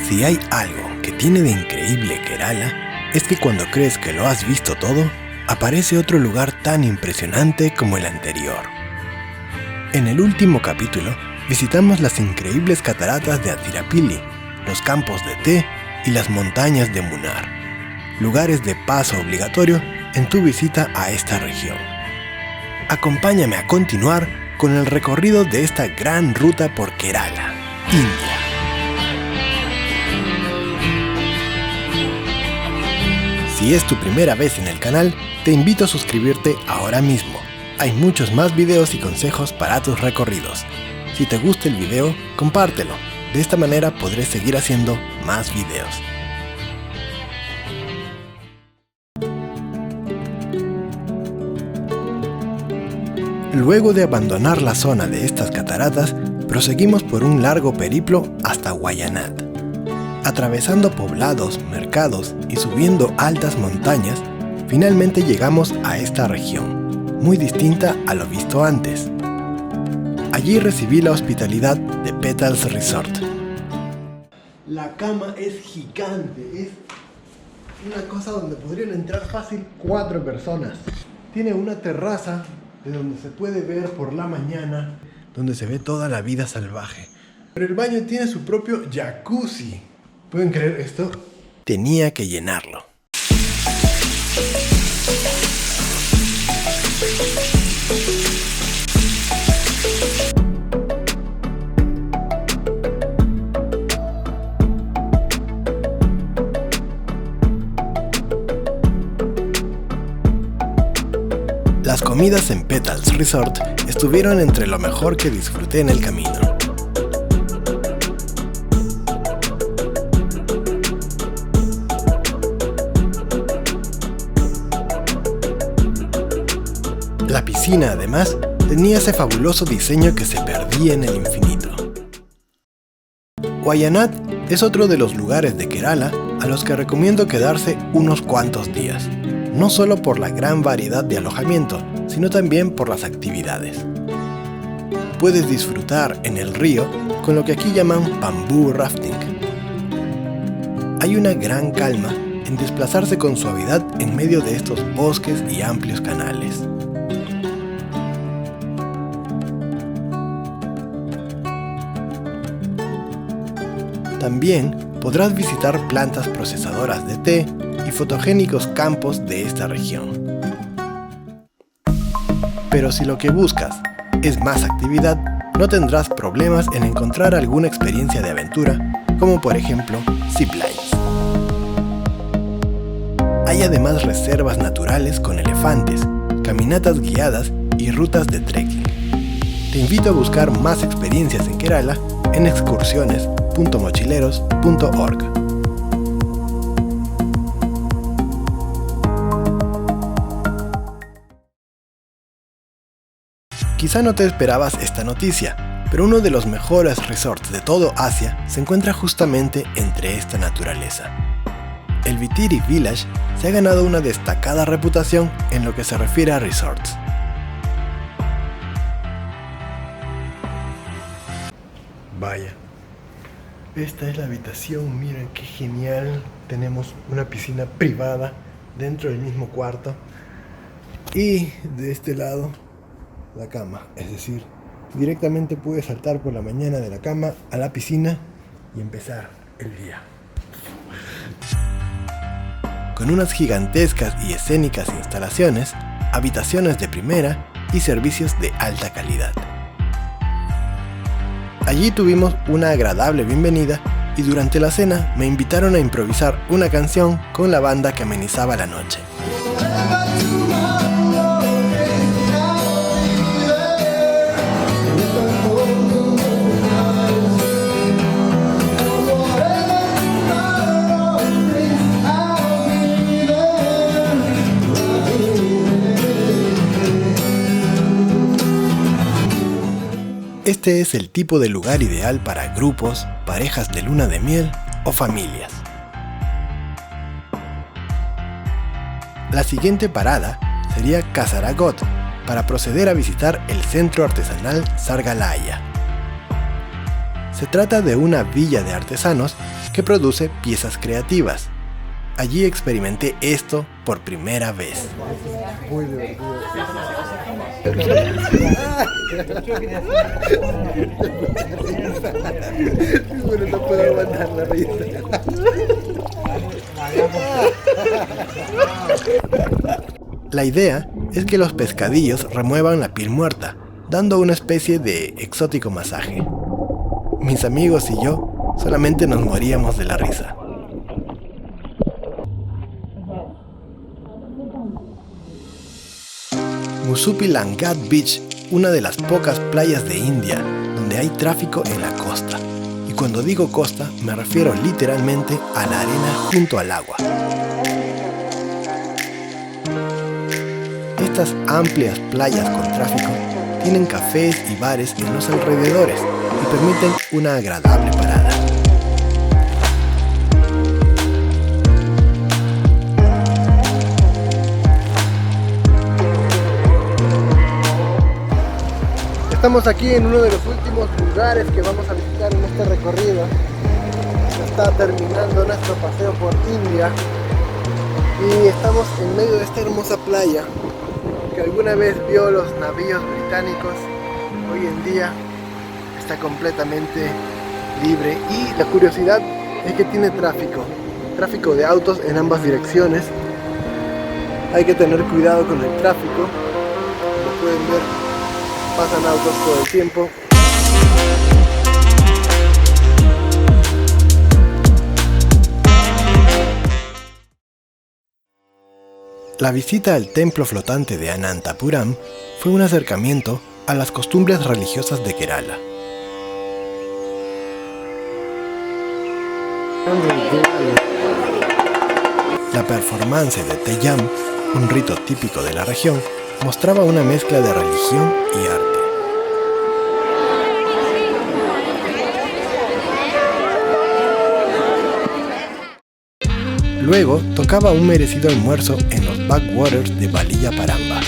Si hay algo que tiene de increíble Kerala, es que cuando crees que lo has visto todo, aparece otro lugar tan impresionante como el anterior. En el último capítulo, visitamos las increíbles cataratas de Atirapilli, los campos de té y las montañas de Munnar, lugares de paso obligatorio en tu visita a esta región. Acompáñame a continuar con el recorrido de esta gran ruta por Kerala, India. Si es tu primera vez en el canal, te invito a suscribirte ahora mismo. Hay muchos más videos y consejos para tus recorridos. Si te gusta el video, compártelo. De esta manera podré seguir haciendo más videos. Luego de abandonar la zona de estas cataratas, proseguimos por un largo periplo hasta Wayanad. Atravesando poblados, mercados y subiendo altas montañas, finalmente llegamos a esta región, muy distinta a lo visto antes. Allí recibí la hospitalidad de Petals Resort. La cama es gigante, es una cosa donde podrían entrar fácil 4 personas. Tiene una terraza de donde se puede ver por la mañana, donde se ve toda la vida salvaje. Pero el baño tiene su propio jacuzzi. ¿Pueden creer esto? Tenía que llenarlo. Las comidas en Petals Resort estuvieron entre lo mejor que disfruté en el camino. La piscina, además, tenía ese fabuloso diseño que se perdía en el infinito. Wayanad es otro de los lugares de Kerala a los que recomiendo quedarse unos cuantos días. No solo por la gran variedad de alojamiento, sino también por las actividades. Puedes disfrutar en el río con lo que aquí llaman bamboo rafting. Hay una gran calma en desplazarse con suavidad en medio de estos bosques y amplios canales. También podrás visitar plantas procesadoras de té y fotogénicos campos de esta región. Pero si lo que buscas es más actividad, no tendrás problemas en encontrar alguna experiencia de aventura, como por ejemplo ziplines. Hay además reservas naturales con elefantes, caminatas guiadas y rutas de trekking. Te invito a buscar más experiencias en Kerala en excursiones.mochileros.org. Quizá no te esperabas esta noticia, pero uno de los mejores resorts de todo Asia se encuentra justamente entre esta naturaleza. El Vitiri Village se ha ganado una destacada reputación en lo que se refiere a resorts. Vaya, esta es la habitación, miren qué genial. Tenemos una piscina privada dentro del mismo cuarto y de este lado la cama, es decir, directamente puedes saltar por la mañana de la cama a la piscina y empezar el día. Con unas gigantescas y escénicas instalaciones, habitaciones de primera y servicios de alta calidad. Allí tuvimos una agradable bienvenida y durante la cena me invitaron a improvisar una canción con la banda que amenizaba la noche. Este es el tipo de lugar ideal para grupos, parejas de luna de miel o familias. La siguiente parada sería Kasaragod para proceder a visitar el centro artesanal Sargalaya. Se trata de una villa de artesanos que produce piezas creativas. Allí experimenté esto por primera vez. Muy divertido. Bueno, no puedo aguantar la risa. La idea es que los pescadillos remuevan la piel muerta, dando una especie de exótico masaje. Mis amigos y yo solamente nos moríamos de la risa. Musupi Langat Beach, una de las pocas playas de India donde hay tráfico en la costa. Y cuando digo costa, me refiero literalmente a la arena junto al agua. Estas amplias playas con tráfico tienen cafés y bares en los alrededores y permiten una agradable parada. Estamos aquí en uno de los últimos lugares que vamos a visitar en este recorrido. Se está terminando nuestro paseo por India y estamos en medio de esta hermosa playa que alguna vez vio los navíos británicos. Hoy en día está completamente libre y la curiosidad es que tiene tráfico de autos en ambas direcciones. Hay que tener cuidado con el tráfico, como pueden ver. Pasan autos todo el tiempo. La visita al templo flotante de Anantapuram fue un acercamiento a las costumbres religiosas de Kerala. La performance de Teyyam, un rito típico de la región, mostraba una mezcla de religión y arte. Luego tocaba un merecido almuerzo en los backwaters de Valiyaparamba,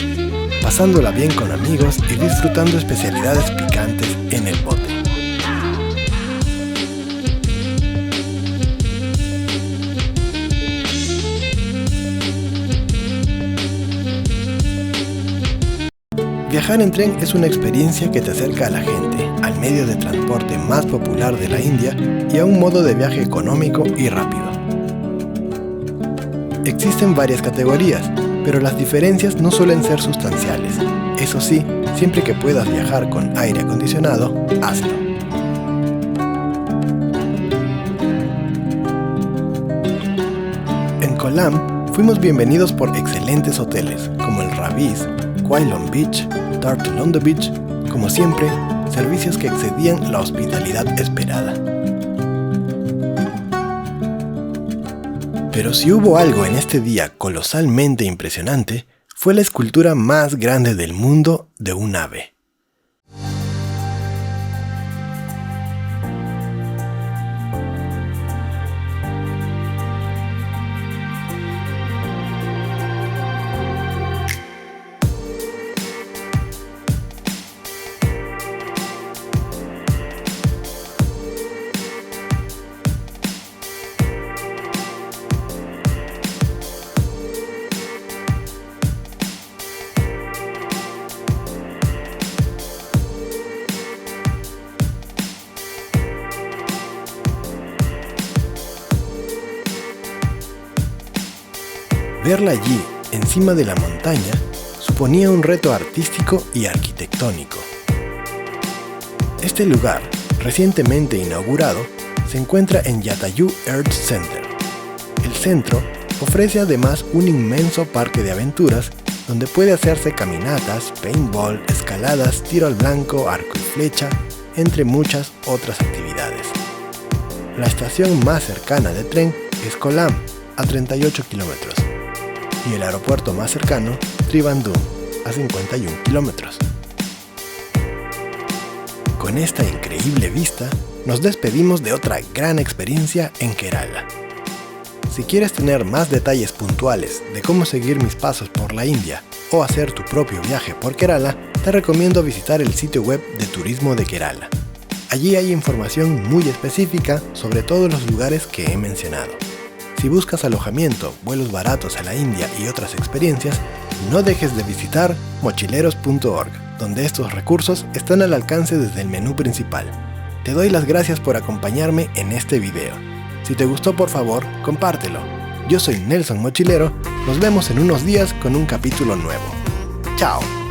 pasándola bien con amigos y disfrutando especialidades picantes en el bote. Viajar en tren es una experiencia que te acerca a la gente, al medio de transporte más popular de la India y a un modo de viaje económico y rápido. Existen varias categorías, pero las diferencias no suelen ser sustanciales. Eso sí, siempre que puedas viajar con aire acondicionado, hazlo. En Kollam fuimos bienvenidos por excelentes hoteles como el Ravis, Quailon Beach, Turtle on the Beach, como siempre, servicios que excedían la hospitalidad esperada. Pero si hubo algo en este día colosalmente impresionante, fue la escultura más grande del mundo de un ave. Verla allí, encima de la montaña, suponía un reto artístico y arquitectónico. Este lugar, recientemente inaugurado, se encuentra en Jatayu Earth Center. El centro ofrece además un inmenso parque de aventuras donde puede hacerse caminatas, paintball, escaladas, tiro al blanco, arco y flecha, entre muchas otras actividades. La estación más cercana de tren es Kollam, a 38 kilómetros. Y el aeropuerto más cercano, Trivandrum, a 51 kilómetros. Con esta increíble vista, nos despedimos de otra gran experiencia en Kerala. Si quieres tener más detalles puntuales de cómo seguir mis pasos por la India o hacer tu propio viaje por Kerala, te recomiendo visitar el sitio web de Turismo de Kerala. Allí hay información muy específica sobre todos los lugares que he mencionado. Si buscas alojamiento, vuelos baratos a la India y otras experiencias, no dejes de visitar mochileros.org, donde estos recursos están al alcance desde el menú principal. Te doy las gracias por acompañarme en este video. Si te gustó, por favor, compártelo. Yo soy Nelson Mochilero, nos vemos en unos días con un capítulo nuevo. ¡Chao!